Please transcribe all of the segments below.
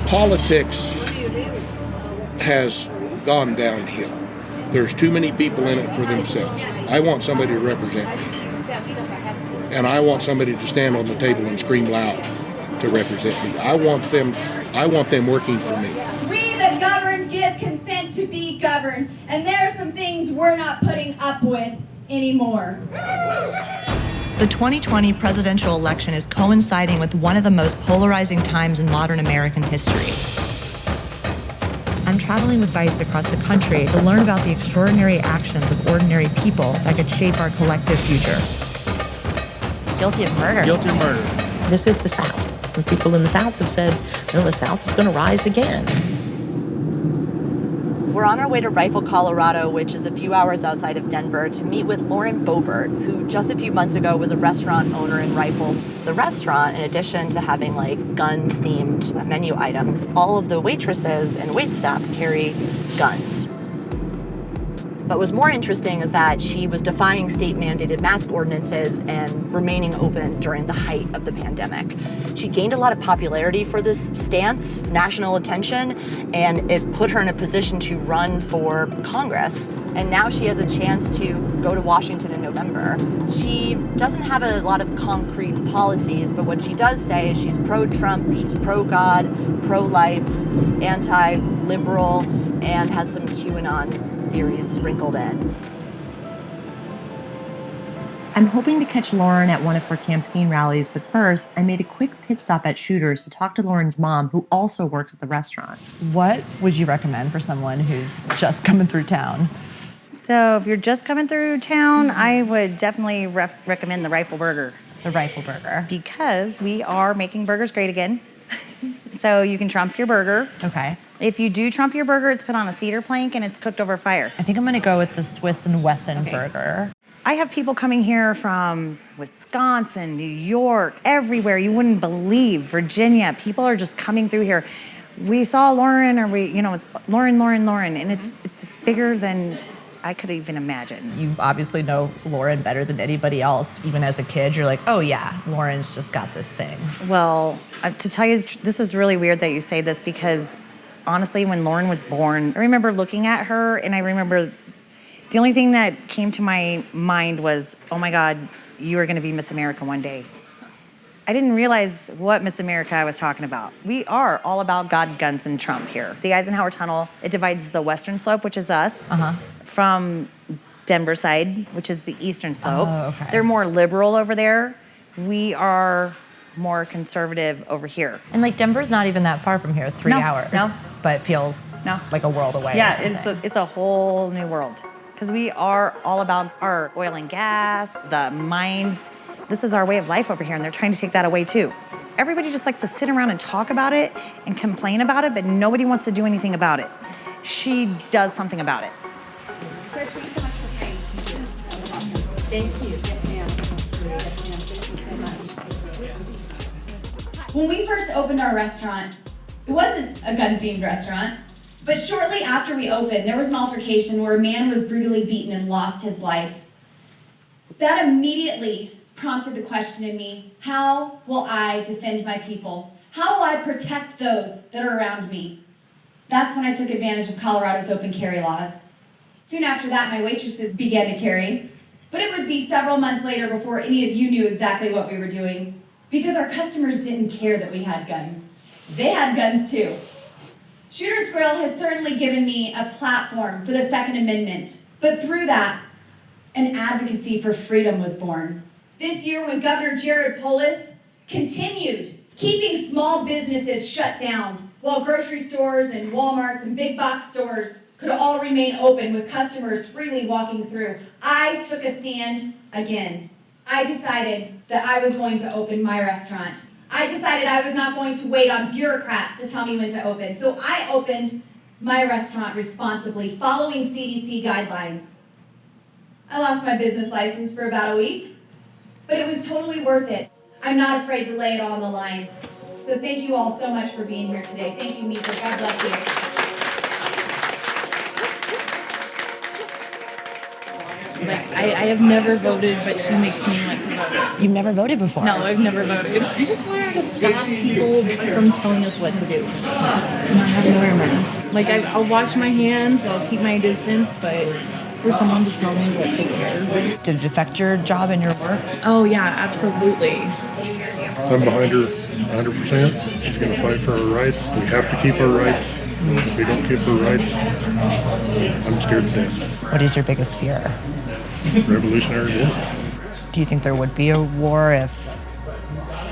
Politics has gone downhill. There's too many people in it for themselves. I want somebody to represent me. And I want somebody to stand on the table and scream loud to represent me. I want them working for me. We, the governed, give consent to be governed, and there are some things we're not putting up with anymore. The 2020 presidential election is coinciding with one of the most polarizing times in modern American history. I'm traveling with Vice across the country to learn about the extraordinary actions of ordinary people that could shape our collective future. Guilty of murder. Guilty of murder. This is the South. And people in the South have said, no, the South is going to rise again. We're on our way to Rifle, Colorado, which is a few hours outside of Denver, to meet with Lauren Boebert, who just a few months ago was a restaurant owner in Rifle. The restaurant, in addition to having gun-themed menu items, all of the waitresses and waitstaff carry guns. But what's more interesting is that she was defying state-mandated mask ordinances and remaining open during the height of the pandemic. She gained a lot of popularity for this stance, national attention, and it put her in a position to run for Congress. And now she has a chance to go to Washington in November. She doesn't have a lot of concrete policies, but what she does say is she's pro-Trump, she's pro-God, pro-life, anti-liberal, and has some QAnon theories sprinkled in. I'm hoping to catch Lauren at one of her campaign rallies, but first, I made a quick pit stop at Shooters to talk to Lauren's mom, who also works at the restaurant. What would you recommend for someone who's just coming through town? So if you're just coming through town, I would definitely recommend the Rifle Burger. The Rifle Burger. Because we are making burgers great again. So you can trump your burger. Okay. If you do trump your burger, it's put on a cedar plank and it's cooked over fire. I think I'm gonna go with the Swiss and Wesson burger. I have people coming here from Wisconsin, New York, everywhere. You wouldn't believe. Virginia. People are just coming through here. We saw Lauren, it's Lauren, and it's bigger than I could even imagine. You obviously know Lauren better than anybody else. Even as a kid, you're like, oh yeah, Lauren's just got this thing. Well, to tell you, this is really weird that you say this because honestly, when Lauren was born, I remember looking at her and I remember the only thing that came to my mind was, oh my God, you are gonna be Miss America one day. I didn't realize what Miss America I was talking about. We are all about God, guns, and Trump here. The Eisenhower Tunnel, it divides the western slope, which is us, from Denver side, which is the eastern slope. Oh, okay. They're more liberal over there. We are more conservative over here. And Denver's not even that far from here, 3 hours. No. But it feels like a world away. Yeah, it's a whole new world. Because we are all about our oil and gas, the mines. This is our way of life over here, and they're trying to take that away too. Everybody just likes to sit around and talk about it and complain about it, but nobody wants to do anything about it. She does something about it. Chris, thank you so much for praying. Thank you. Yes, ma'am. Thank you so much. When we first opened our restaurant, it wasn't a gun-themed restaurant, but shortly after we opened, there was an altercation where a man was brutally beaten and lost his life. That immediately prompted the question in me, how will I defend my people? How will I protect those that are around me? That's when I took advantage of Colorado's open carry laws. Soon after that, my waitresses began to carry, but it would be several months later before any of you knew exactly what we were doing, because our customers didn't care that we had guns. They had guns too. Shooter's Grill has certainly given me a platform for the Second Amendment, but through that, an advocacy for freedom was born. This year, when Governor Jared Polis continued keeping small businesses shut down while grocery stores and Walmarts and big box stores could all remain open with customers freely walking through, I took a stand again. I decided that I was going to open my restaurant. I decided I was not going to wait on bureaucrats to tell me when to open. So I opened my restaurant responsibly, following CDC guidelines. I lost my business license for about a week, but it was totally worth it. I'm not afraid to lay it all on the line. So thank you all so much for being here today. Thank you, Mika. God bless you. Like, I have never voted, but she makes me want to vote. You've never voted before? No, I've never voted. I just want her to stop people from telling us what to do. Not having to wear a mask. Like, I'll wash my hands, I'll keep my distance, but for someone to tell me what to wear. Did it affect your job and your work? Oh, yeah, absolutely. I'm behind her 100%. She's going to fight for our rights. We have to keep our rights. If we don't keep our rights, I'm scared to death. What is your biggest fear? Revolutionary War. Do you think there would be a war if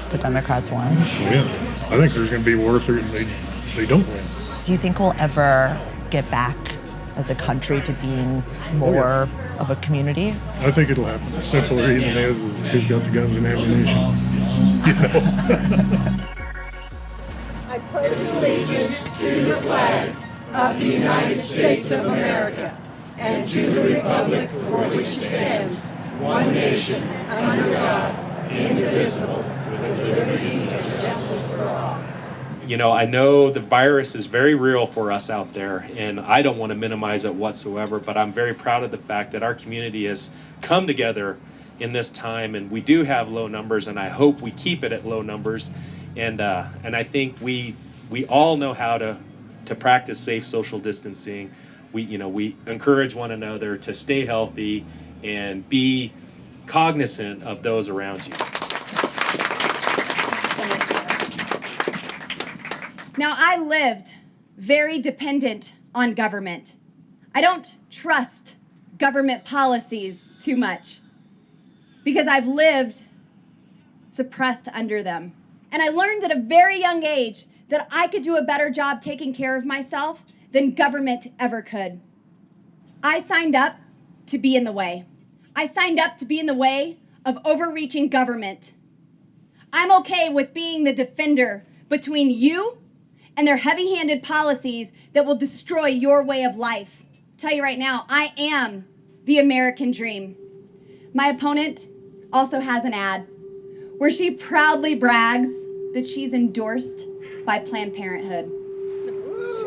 the Democrats won? Oh, yeah. I think there's going to be war if they don't win. Do you think we'll ever get back as a country to being more of a community? I think it'll happen. The simple reason is who's got the guns and ammunition. You know? I pledge allegiance to the flag of the United States of America and to the republic for which it stands, one nation, under God, indivisible, with liberty and justice for all. You know, I know the virus is very real for us out there, and I don't want to minimize it whatsoever, but I'm very proud of the fact that our community has come together in this time, and we do have low numbers, and I hope we keep it at low numbers. And I think we all know how to practice safe social distancing. We encourage one another to stay healthy and be cognizant of those around you. Now, I lived very dependent on government. I don't trust government policies too much because I've lived suppressed under them. And I learned at a very young age that I could do a better job taking care of myself than government ever could. I signed up to be in the way. I signed up to be in the way of overreaching government. I'm okay with being the defender between you and their heavy-handed policies that will destroy your way of life. I'll tell you right now, I am the American dream. My opponent also has an ad where she proudly brags that she's endorsed by Planned Parenthood.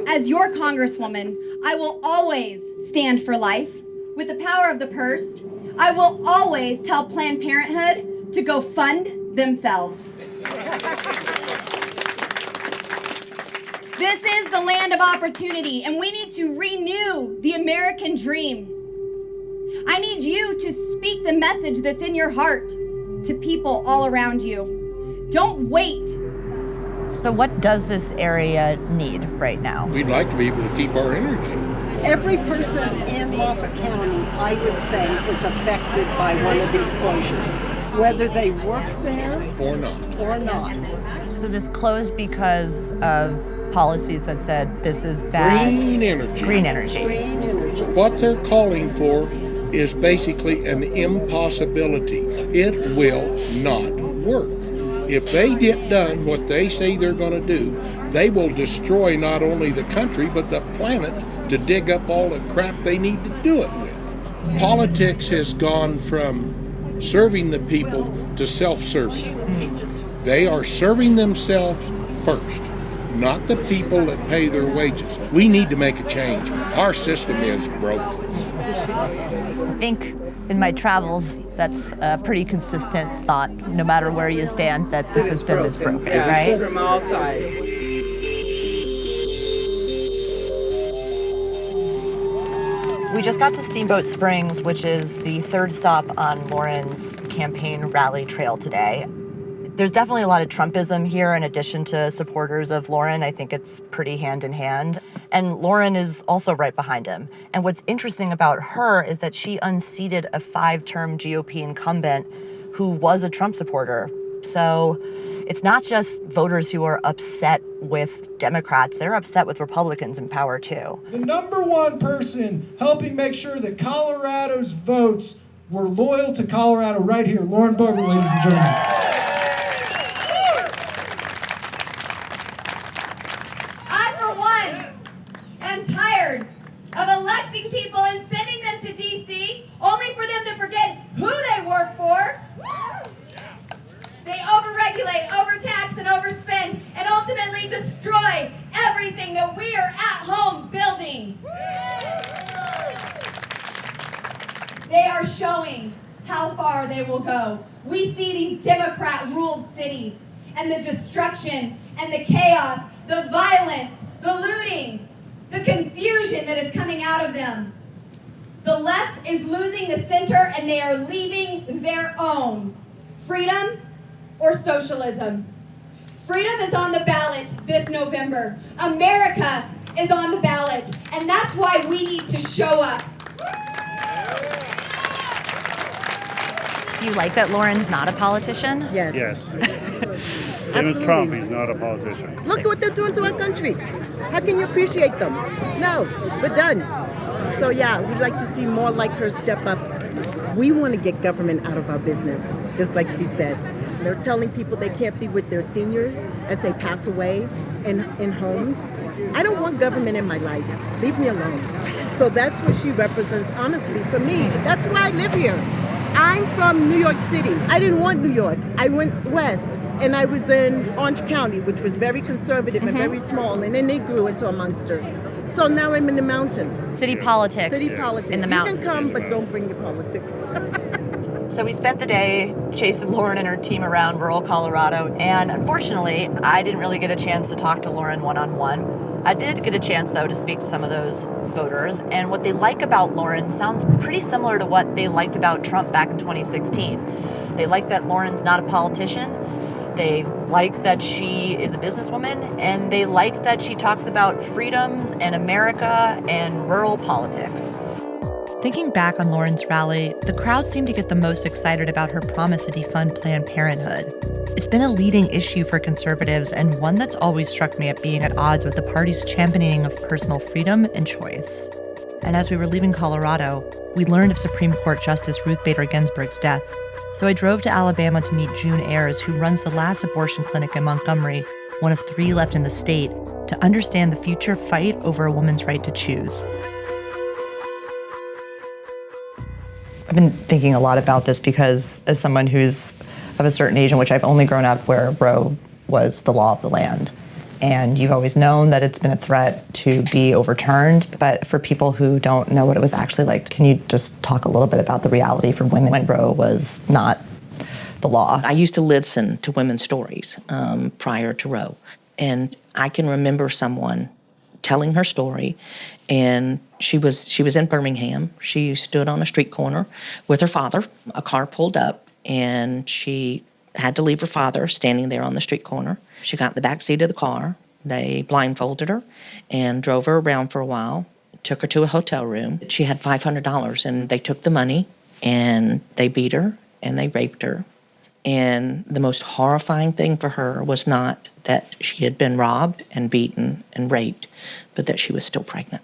As your congresswoman, I will always stand for life. With the power of the purse, I will always tell Planned Parenthood to go fund themselves. This is the land of opportunity, and we need to renew the American dream. I need you to speak the message that's in your heart to people all around you. Don't wait. So what does this area need right now? We'd like to be able to keep our energy. Every person in Moffat County, I would say, is affected by one of these closures, whether they work there Or not. So this closed because of policies that said this is bad. Green energy. green energy. What they're calling for is basically an impossibility. It will not work. If they get done what they say they're going to do, they will destroy not only the country, but the planet to dig up all the crap they need to do it with. Politics has gone from serving the people to self-serving. They are serving themselves first, not the people that pay their wages. We need to make a change. Our system is broke. I think in my travels, that's a pretty consistent thought, no matter where you stand, that the system is broken, right? From all sides. We just got to Steamboat Springs, which is the third stop on Lauren's campaign rally trail today. There's definitely a lot of Trumpism here in addition to supporters of Lauren. I think it's pretty hand in hand. And Lauren is also right behind him. And what's interesting about her is that she unseated a 5-term GOP incumbent who was a Trump supporter. So it's not just voters who are upset with Democrats, they're upset with Republicans in power too. The number one person helping make sure that Colorado's votes were loyal to Colorado right here, Lauren Boebert, ladies and gentlemen. I'm tired of electing people and sending them to D.C. only for them to forget who they work for. They overregulate, overtax, and overspend, and ultimately destroy everything that we are at home building. They are showing how far they will go. We see these Democrat-ruled cities and the destruction and the chaos, the violence, the looting, the confusion that is coming out of them. The left is losing the center and they are leaving their own. Freedom or socialism? Freedom is on the ballot this November. America is on the ballot, and that's why we need to show up. Do you like that Lauren's not a politician? Yes. Yes. Same as Trump, he's not a politician. Look what they're doing to our country. How can you appreciate them? No, we're done. So yeah, we'd like to see more like her step up. We want to get government out of our business, just like she said. They're telling people they can't be with their seniors as they pass away in homes. I don't want government in my life. Leave me alone. So that's what she represents, honestly, for me. That's why I live here. I'm from New York City. I didn't want New York. I went west, and I was in Orange County, which was very conservative and very small, and then they grew into a monster. So now I'm in the mountains. City politics. City politics. In the you mountains. can come, but don't bring your politics. So we spent the day chasing Lauren and her team around rural Colorado, and unfortunately, I didn't really get a chance to talk to Lauren one-on-one. I did get a chance, though, to speak to some of those voters, and what they like about Lauren sounds pretty similar to what they liked about Trump back in 2016. They like that Lauren's not a politician, they like that she is a businesswoman, and they like that she talks about freedoms and America and rural politics. Thinking back on Lauren's rally, the crowd seemed to get the most excited about her promise to defund Planned Parenthood. It's been a leading issue for conservatives and one that's always struck me at being at odds with the party's championing of personal freedom and choice. And as we were leaving Colorado, we learned of Supreme Court Justice Ruth Bader Ginsburg's death. So I drove to Alabama to meet June Ayers, who runs the last abortion clinic in Montgomery, one of 3 left in the state, to understand the future fight over a woman's right to choose. I've been thinking a lot about this because as someone who's of a certain age in which I've only grown up where Roe was the law of the land, and you've always known that it's been a threat to be overturned, but for people who don't know what it was actually like, can you just talk a little bit about the reality for women when Roe was not the law? I used to listen to women's stories prior to Roe, and I can remember someone telling her story, and she was in Birmingham. She stood on a street corner with her father. A car pulled up, and she had to leave her father standing there on the street corner. She got in the back seat of the car. They blindfolded her and drove her around for a while, took her to a hotel room. She had $500, and they took the money, and they beat her, and they raped her. And the most horrifying thing for her was not that she had been robbed and beaten and raped, but that she was still pregnant.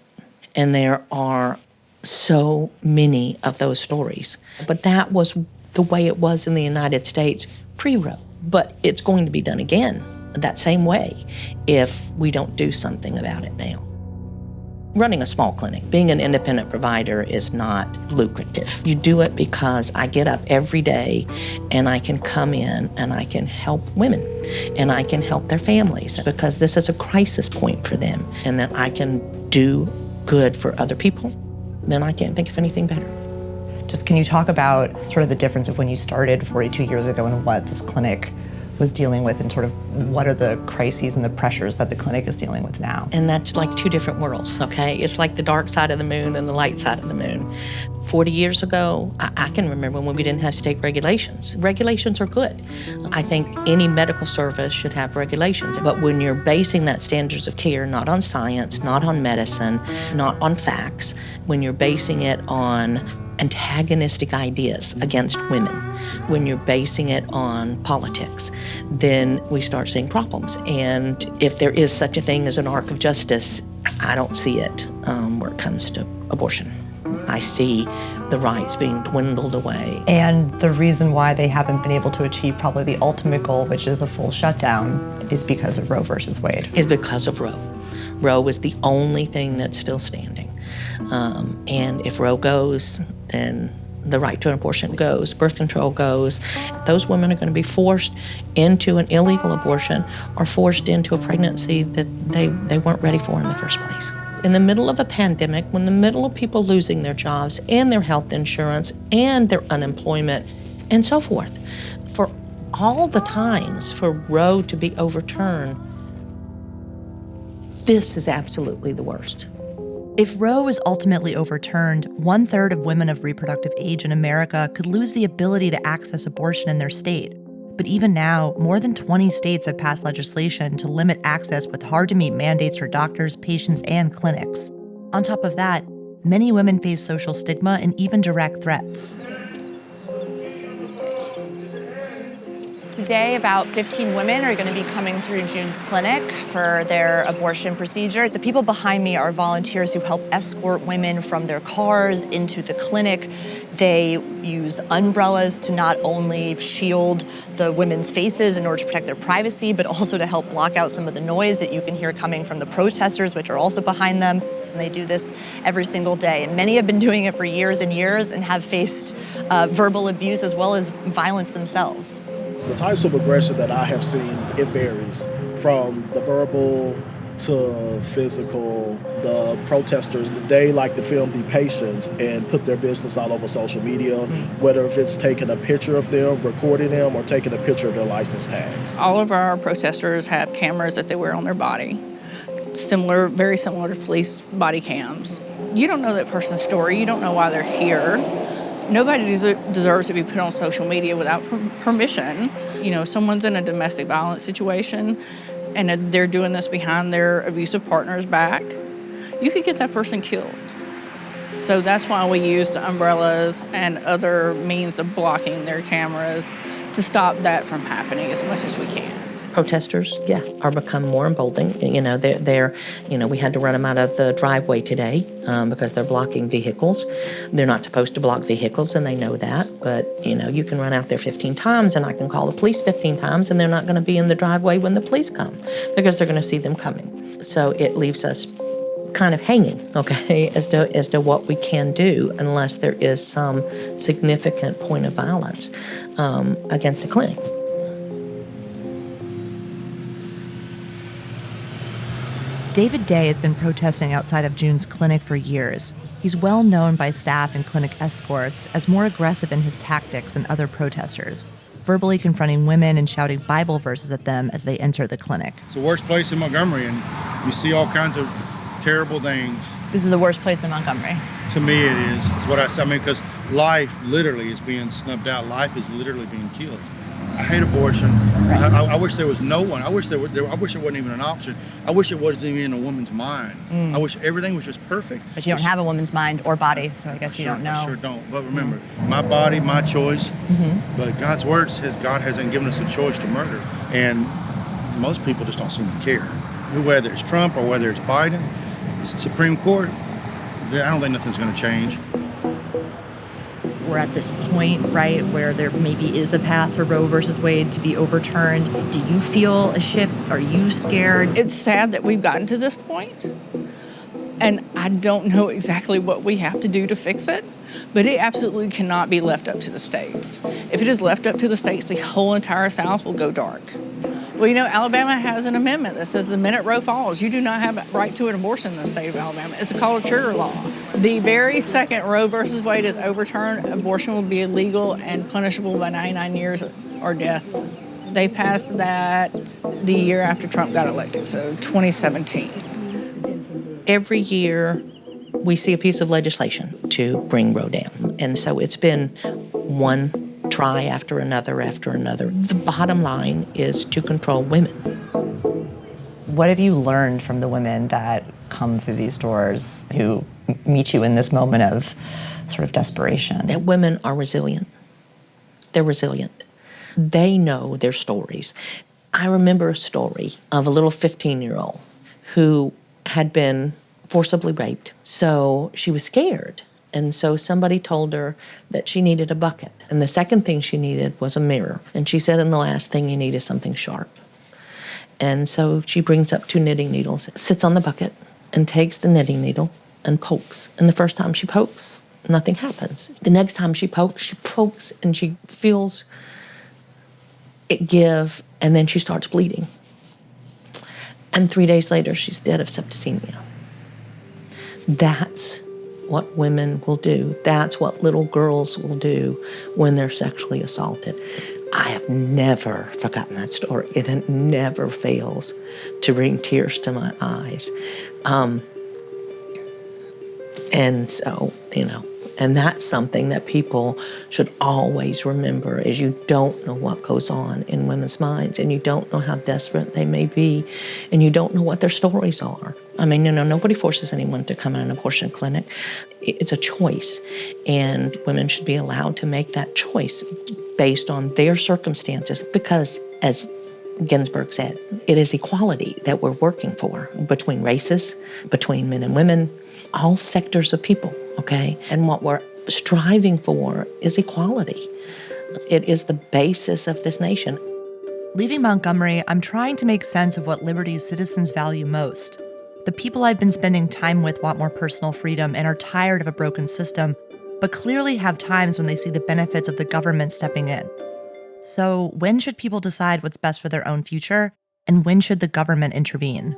And there are so many of those stories. But that was the way it was in the United States pre-Roe. But it's going to be done again that same way if we don't do something about it now. Running a small clinic, being an independent provider is not lucrative. You do it because I get up every day and I can come in and I can help women and I can help their families because this is a crisis point for them, and that I can do good for other people, then I can't think of anything better. Just can you talk about sort of the difference of when you started 42 years ago and what this clinic was dealing with, and sort of what are the crises and the pressures that the clinic is dealing with now? And that's like 2 different worlds, okay? It's like the dark side of the moon and the light side of the moon. 40 years ago, I can remember when we didn't have state regulations. Regulations are good. I think any medical service should have regulations, but when you're basing that standards of care not on science, not on medicine, not on facts, when you're basing it on antagonistic ideas against women, when you're basing it on politics, then we start seeing problems. And if there is such a thing as an arc of justice, I don't see it where it comes to abortion. I see the rights being dwindled away. And the reason why they haven't been able to achieve probably the ultimate goal, which is a full shutdown, is because of Roe versus Wade. Is because of Roe. Roe is the only thing that's still standing. And if Roe goes, then the right to an abortion goes, birth control goes. Those women are going to be forced into an illegal abortion or forced into a pregnancy that they weren't ready for in the first place. In the middle of a pandemic, when in the middle of people losing their jobs and their health insurance and their unemployment and so forth, for all the times for Roe to be overturned, this is absolutely the worst. If Roe is ultimately overturned, 1/3 of women of reproductive age in America could lose the ability to access abortion in their state. But even now, more than 20 states have passed legislation to limit access with hard-to-meet mandates for doctors, patients, and clinics. On top of that, many women face social stigma and even direct threats. Today, about 15 women are going to be coming through June's clinic for their abortion procedure. The people behind me are volunteers who help escort women from their cars into the clinic. They use umbrellas to not only shield the women's faces in order to protect their privacy, but also to help block out some of the noise that you can hear coming from the protesters, which are also behind them. And they do this every single day. And many have been doing it for years and years and have faced verbal abuse as well as violence themselves. The types of aggression that I have seen, it varies from the verbal to physical. The protesters, they like to film the patients and put their business all over social media, whether if it's taking a picture of them, recording them, or taking a picture of their license tags. All of our protesters have cameras that they wear on their body, very similar to police body cams. You don't know that person's story. You don't know why they're here. Nobody deserves to be put on social media without permission. You know, someone's in a domestic violence situation and they're doing this behind their abusive partner's back, you could get that person killed. So that's why we use the umbrellas and other means of blocking their cameras to stop that from happening as much as we can. Protesters, are become more emboldened. You know, we had to run them out of the driveway today because they're blocking vehicles. They're not supposed to block vehicles, and they know that. But, you can run out there 15 times, and I can call the police 15 times, and they're not going to be in the driveway when the police come because they're going to see them coming. So it leaves us kind of hanging, as to what we can do unless there is some significant point of violence against a clinic. David Day has been protesting outside of June's clinic for years. He's well known by staff and clinic escorts as more aggressive in his tactics than other protesters, verbally confronting women and shouting Bible verses at them as they enter the clinic. It's the worst place in Montgomery, and you see all kinds of terrible things. This is the worst place in Montgomery. To me, it is. It's what I say. Because life literally is being snubbed out. Life is literally being killed. I hate abortion. I wish there was no one. I wish it wasn't even an option. I wish it wasn't even in a woman's mind. I wish everything was just perfect. But you don't have a woman's mind or body, so I guess you don't know. I sure don't. But remember, my body, my choice. But God's word says God hasn't given us a choice to murder. And most people just don't seem to care. Whether it's Trump or whether it's Biden, the Supreme Court, I don't think nothing's going to change. We're at this point, right, where there maybe is a path for Roe versus Wade to be overturned. Do you feel a shift? Are you scared? It's sad that we've gotten to this point, and I don't know exactly what we have to do to fix it, but it absolutely cannot be left up to the states. If it is left up to the states, the whole entire South will go dark. Well, Alabama has an amendment that says the minute Roe falls, you do not have a right to an abortion in the state of Alabama. It's called a trigger law. The very second Roe versus Wade is overturned, abortion will be illegal and punishable by 99 years or death. They passed that the year after Trump got elected, so 2017. Every year, we see a piece of legislation to bring Roe down. And so it's been one try after another after another. The bottom line is to control women. What have you learned from the women that come through these doors who meet you in this moment of sort of desperation? That women are resilient. They're resilient. They know their stories. I remember a story of a little 15-year-old who had been forcibly raped. So she was scared. And so somebody told her that she needed a bucket. And the second thing she needed was a mirror. And she said, and the last thing you need is something sharp. And so she brings up 2 knitting needles, sits on the bucket, and takes the knitting needle and pokes. And the first time she pokes, nothing happens. The next time she pokes and she feels it give, and then she starts bleeding. And 3 days later, she's dead of septicemia. That's what women will do. That's what little girls will do when they're sexually assaulted. I have never forgotten that story. It never fails to bring tears to my eyes. And so, and that's something that people should always remember, is you don't know what goes on in women's minds, and you don't know how desperate they may be, and you don't know what their stories are. I mean, nobody forces anyone to come in an abortion clinic. It's a choice, and women should be allowed to make that choice based on their circumstances, because, as Ginsburg said, it is equality that we're working for between races, between men and women, all sectors of people, okay? And what we're striving for is equality. It is the basis of this nation. Leaving Montgomery, I'm trying to make sense of what liberty's citizens value most. The people I've been spending time with want more personal freedom and are tired of a broken system, but clearly have times when they see the benefits of the government stepping in. So when should people decide what's best for their own future, and when should the government intervene?